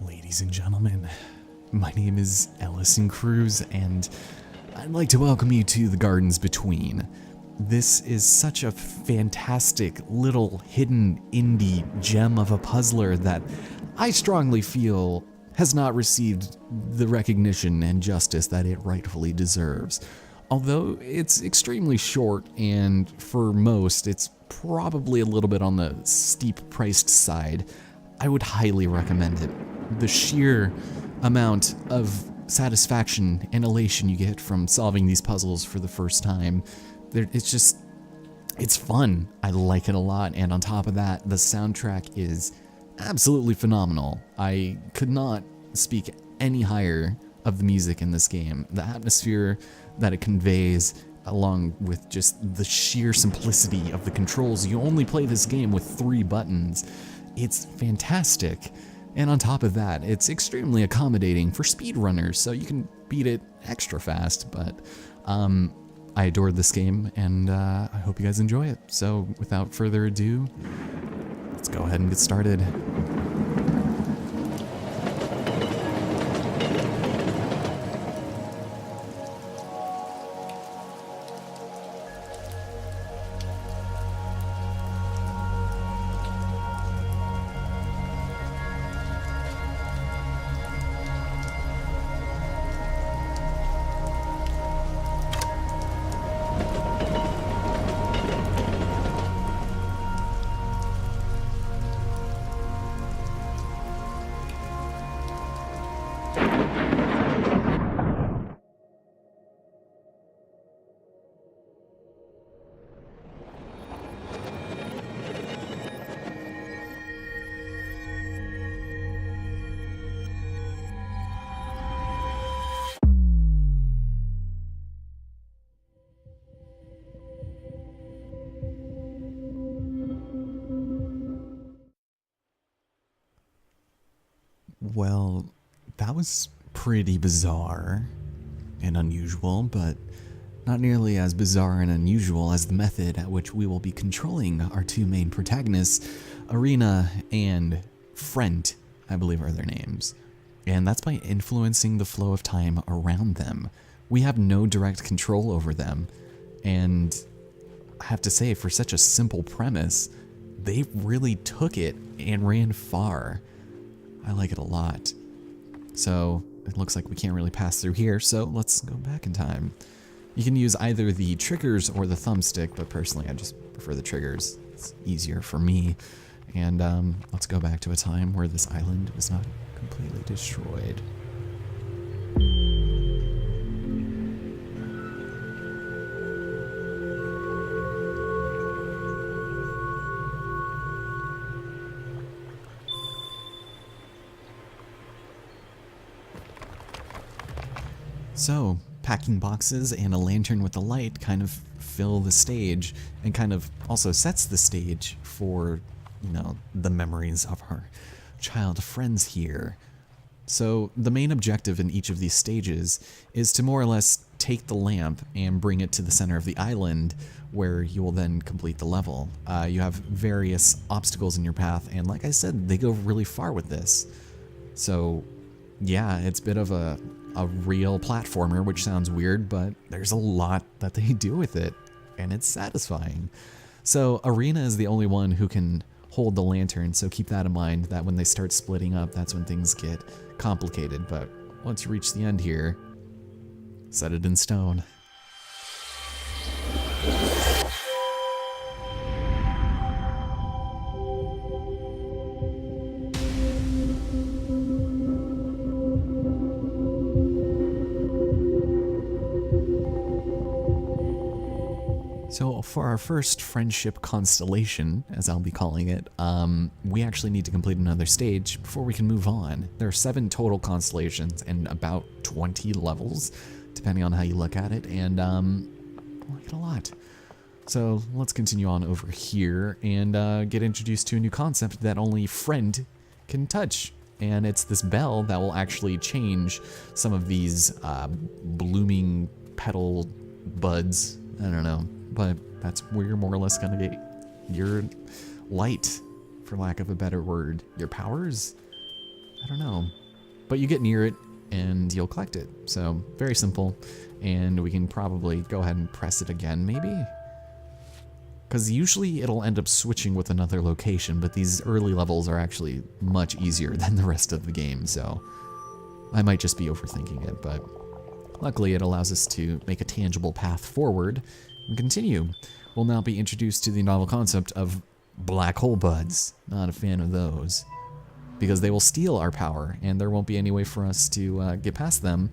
Ladies and gentlemen, my name is Ellison Cruz, and I'd like to welcome you to the Gardens Between. This is such a fantastic little hidden indie gem of a puzzler that I strongly feel has not received the recognition and justice that it rightfully deserves. Although it's extremely short, and for most, it's probably a little bit on the steep-priced side, I would highly recommend it. The sheer amount of satisfaction and elation you get from solving these puzzles for the first time, it's fun. I like it a lot, and on top of that, the soundtrack is absolutely phenomenal. I could not speak any higher of the music in this game. The atmosphere that it conveys, along with just the sheer simplicity of the controls. You only play this game with 3 buttons. It's fantastic. And on top of that, it's extremely accommodating for speedrunners, so you can beat it extra fast. But I adored this game, and I hope you guys enjoy it. So without further ado, let's go ahead and get started. Well, that was pretty bizarre and unusual, but not nearly as bizarre and unusual as the method at which we will be controlling our 2 main protagonists, Arena and Friend, I believe are their names. And that's by influencing the flow of time around them. We have no direct control over them, and I have to say, for such a simple premise, they really took it and ran far. I like it a lot. So it looks like we can't really pass through here, so let's go back in time. You can use either the triggers or the thumbstick, but personally I just prefer the triggers. It's easier for me. And let's go back to a time where this island was not completely destroyed. So, packing boxes and a lantern with a light kind of fill the stage, and kind of also sets the stage for, the memories of our child friends here. So, the main objective in each of these stages is to more or less take the lamp and bring it to the center of the island, where you will then complete the level. You have various obstacles in your path, and like I said, they go really far with this. So, yeah, it's a bit of a real platformer, which sounds weird, but there's a lot that they do with it, and it's satisfying. So Arena is the only one who can hold the lantern, so keep that in mind, that when they start splitting up, that's when things get complicated. But once you reach the end here, set it in stone. So for our first friendship constellation, as I'll be calling it, we actually need to complete another stage before we can move on. There are 7 total constellations and about 20 levels, depending on how you look at it, and I like it a lot. So let's continue on over here and get introduced to a new concept that only Friend can touch. And it's this bell that will actually change some of these blooming petal buds. I don't know. But that's where you're more or less going to get your light, for lack of a better word. Your powers? I don't know. But you get near it and you'll collect it. So very simple. And we can probably go ahead and press it again, maybe? Because usually it'll end up switching with another location, but these early levels are actually much easier than the rest of the game, so I might just be overthinking it, but luckily it allows us to make a tangible path forward and continue. We'll now be introduced to the novel concept of black hole buds. Not a fan of those, because they will steal our power, and there won't be any way for us to get past them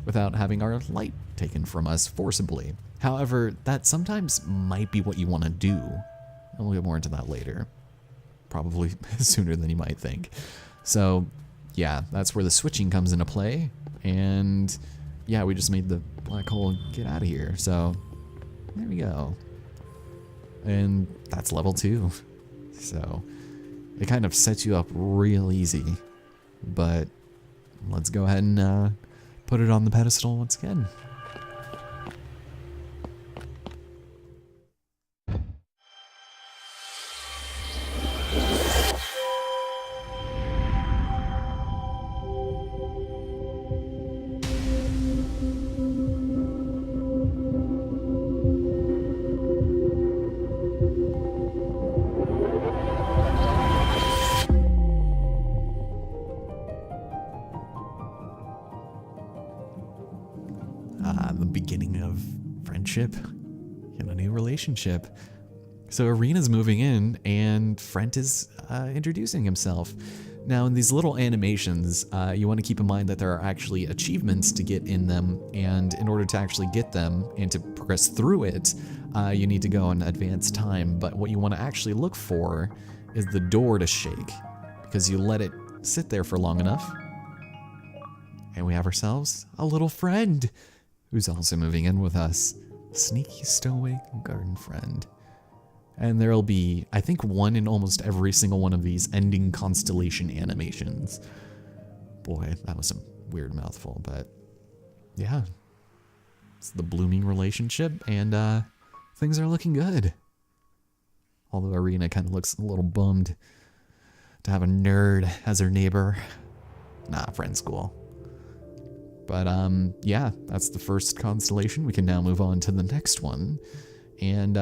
without having our light taken from us forcibly. However, that sometimes might be what you want to do. And we'll get more into that later. Probably sooner than you might think. So, yeah, that's where the switching comes into play. And, yeah, we just made the black hole get out of here. So, there we go. And that's level 2. So, it kind of sets you up real easy. But, let's go ahead and put it on the pedestal once again. The beginning of friendship and a new relationship. So Arena's moving in and Frent is introducing himself. Now in these little animations, you want to keep in mind that there are actually achievements to get in them, and in order to actually get them and to progress through it, you need to go in advanced time. But what you want to actually look for is the door to shake, because you let it sit there for long enough, and we have ourselves a little friend who's also moving in with us. Sneaky stowaway garden friend. And there'll be, I think, one in almost every single one of these ending constellation animations. Boy, that was some weird mouthful, but yeah. It's the blooming relationship, and things are looking good. Although Arena kind of looks a little bummed to have a nerd as her neighbor. Nah, friend school. But yeah, that's the first constellation. We can now move on to the next one. And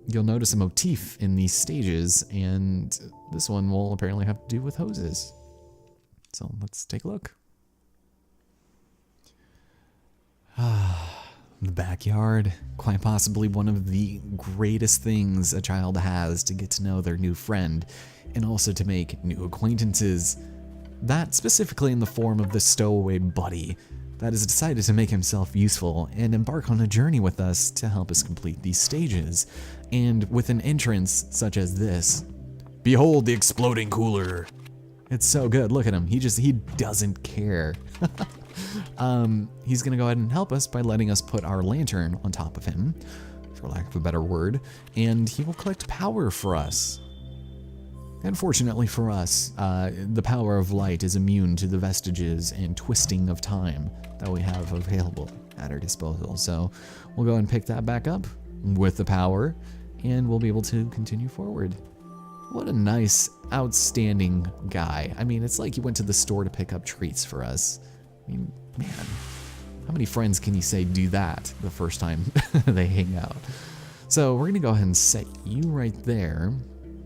you'll notice a motif in these stages, and this one will apparently have to do with hoses. So let's take a look. The backyard, quite possibly one of the greatest things a child has to get to know their new friend, and also to make new acquaintances. That specifically in the form of the stowaway buddy that has decided to make himself useful and embark on a journey with us to help us complete these stages. And with an entrance such as this, behold the exploding cooler. It's so good, look at him, he doesn't care. He's gonna go ahead and help us by letting us put our lantern on top of him, for lack of a better word, and he will collect power for us. Unfortunately for us, the power of light is immune to the vestiges and twisting of time that we have available at our disposal. So we'll go and pick that back up with the power, and we'll be able to continue forward. What a nice, outstanding guy. I mean, it's like he went to the store to pick up treats for us. I mean, man, how many friends can you say do that the first time they hang out? So we're gonna go ahead and set you right there.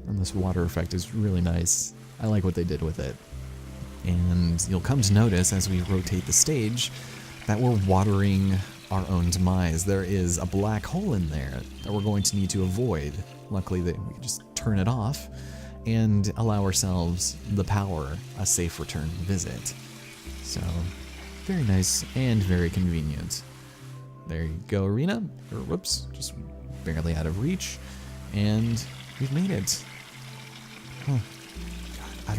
And this water effect is really nice. I like what they did with it. And you'll come to notice as we rotate the stage that we're watering our own demise. There is a black hole in there that we're going to need to avoid. Luckily, we can just turn it off and allow ourselves the power, a safe return visit. So, very nice and very convenient. There you go, Arena. Or, whoops, just barely out of reach. And we've made it. Huh. God,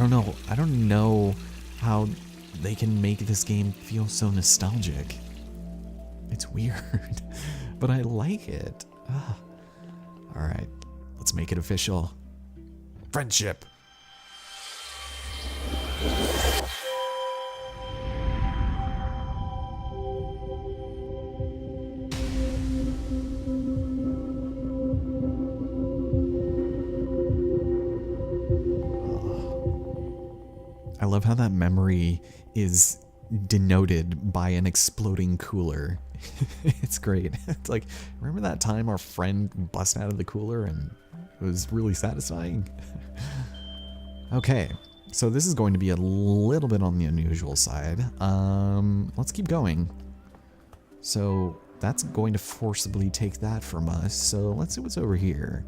I don't know how they can make this game feel so nostalgic. It's weird, but I like it. All right, let's make it official. Friendship. I love how that memory is denoted by an exploding cooler. It's great. It's like, remember that time our friend busted out of the cooler and it was really satisfying? Okay, so this is going to be a little bit on the unusual side. Let's keep going. So that's going to forcibly take that from us. So let's see what's over here.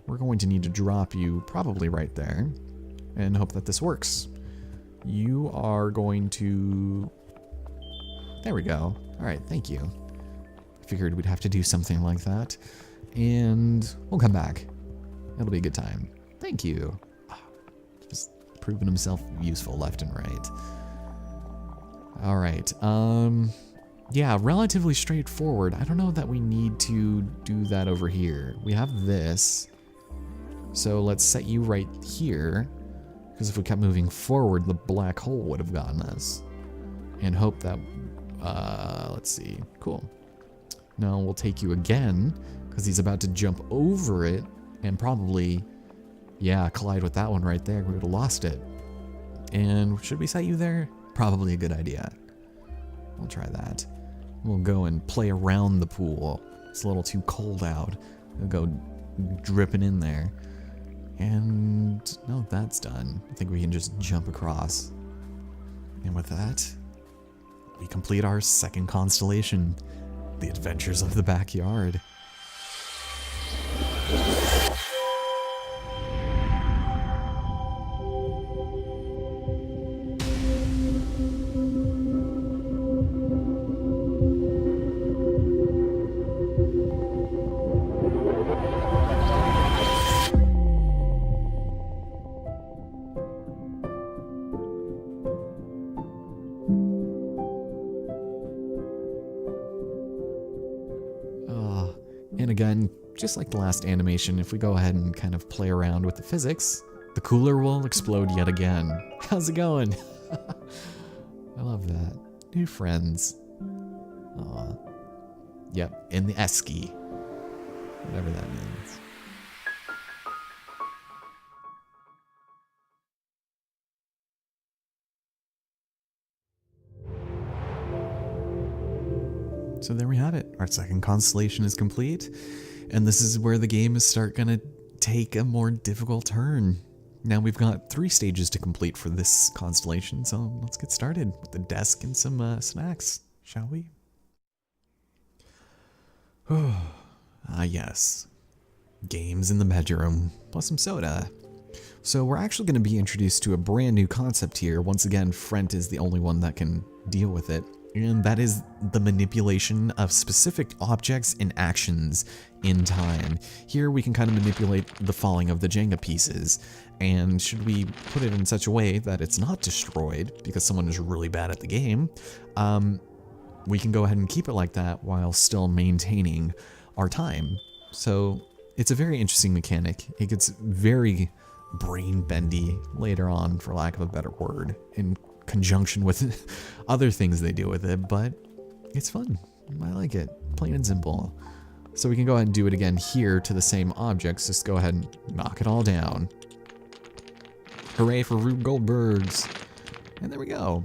We're going to need to drop you probably right there and hope that this works. You are going to... There we go. All right, thank you. Figured we'd have to do something like that. And we'll come back. It'll be a good time. Thank you. Just proving himself useful left and right. All right. Yeah, relatively straightforward. I don't know that we need to do that over here. We have this. So let's set you right here. Because if we kept moving forward, the black hole would have gotten us. And hope that... let's see. Cool. Now we'll take you again. Because he's about to jump over it. And probably... Yeah, collide with that one right there. We would have lost it. And should we set you there? Probably a good idea. We'll try that. We'll go and play around the pool. It's a little too cold out. We'll go dripping in there. And no, that's done. I think we can just jump across. And with that, we complete our second constellation, The Adventures of the Backyard. And again, just like the last animation, if we go ahead and kind of play around with the physics, the cooler will explode yet again. How's it going? I love that. New friends. Aw. Yep, in the esky. Whatever that means. So there we have it. Our second constellation is complete, and this is where the game is gonna take a more difficult turn. Now we've got 3 stages to complete for this constellation, so let's get started with the desk and some snacks, shall we? Yes. Games in the bedroom, plus some soda. So we're actually going to be introduced to a brand new concept here. Once again, Frent is the only one that can deal with it. And that is the manipulation of specific objects and actions in time. Here we can kind of manipulate the falling of the Jenga pieces. And should we put it in such a way that it's not destroyed because someone is really bad at the game, we can go ahead and keep it like that while still maintaining our time. So it's a very interesting mechanic. It gets very brain bendy later on, for lack of a better word, in conjunction with other things they do with it, but it's fun. I like it, plain and simple. So we can go ahead and do it again here to the same objects. Just go ahead and knock it all down. Hooray for Rube Goldbergs. And there we go.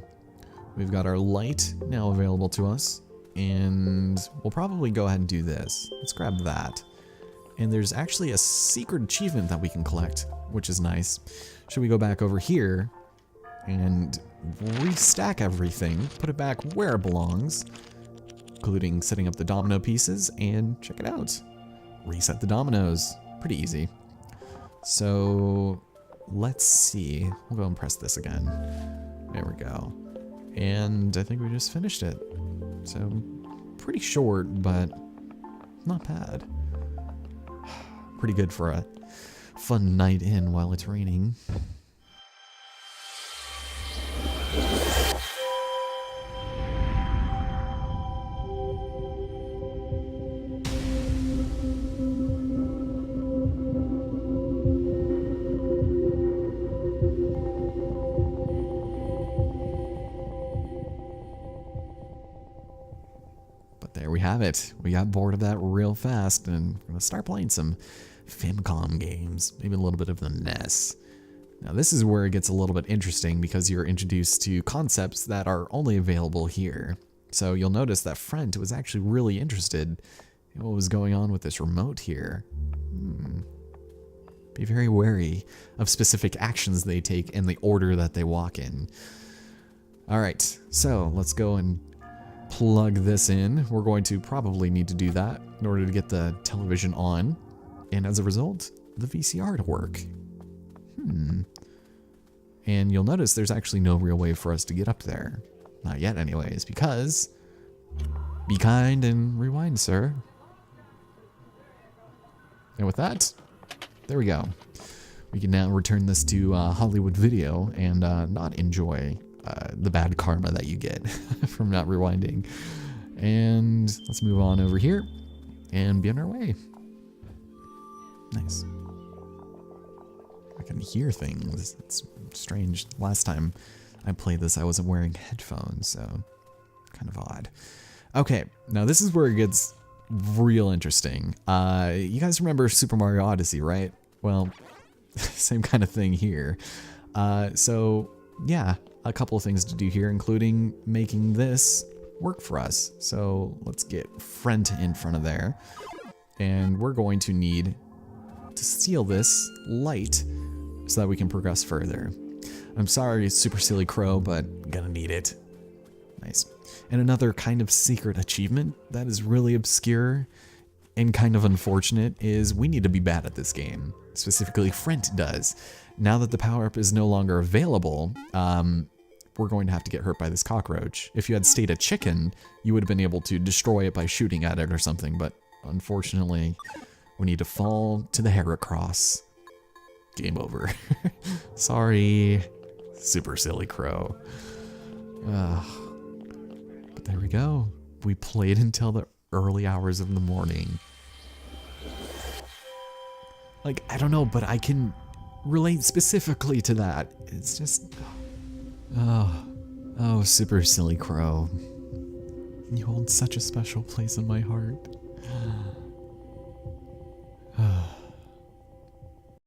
We've got our light now available to us, and we'll probably go ahead and do this. Let's grab that. And there's actually a secret achievement that we can collect, which is nice. Should we go back over here and restack everything, put it back where it belongs, including setting up the domino pieces, and check it out. Reset the dominoes. Pretty easy. So let's see. We'll go and press this again. There we go. And I think we just finished it. So pretty short, but not bad. Pretty good for a fun night in while it's raining. But there we have it. We got bored of that real fast, and we're gonna start playing some Famicom games, maybe a little bit of the NES. Now this is where it gets a little bit interesting because you're introduced to concepts that are only available here. So you'll notice that Frent was actually really interested in what was going on with this remote here. Be very wary of specific actions they take and the order that they walk in. Alright, so let's go and plug this in. We're going to probably need to do that in order to get the television on, and as a result, the VCR to work. And you'll notice there's actually no real way for us to get up there. Not yet anyways, because... Be kind and rewind, sir. And with that, there we go. We can now return this to Hollywood Video and not enjoy the bad karma that you get from not rewinding. And let's move on over here and be on our way. Nice. I can hear things. It's strange. Last time I played this, I wasn't wearing headphones, so kind of odd. Okay, now this is where it gets real interesting. You guys remember Super Mario Odyssey, right? Well, same kind of thing here. So yeah, a couple of things to do here, including making this work for us. So let's get Frent in front of there, and we're going to need to steal this light so that we can progress further. I'm sorry, Super Silly Crow, but gonna need it. Nice. And another kind of secret achievement that is really obscure and kind of unfortunate is we need to be bad at this game. Specifically, Frent does. Now that the power-up is no longer available, we're going to have to get hurt by this cockroach. If you had stayed a chicken, you would have been able to destroy it by shooting at it or something, but unfortunately, we need to fall to the Heracross. Game over. Sorry, Super Silly Crow. But there we go. We played until the early hours of the morning. Like, I don't know, but I can relate specifically to that. It's just... Oh, Super Silly Crow. You hold such a special place in my heart.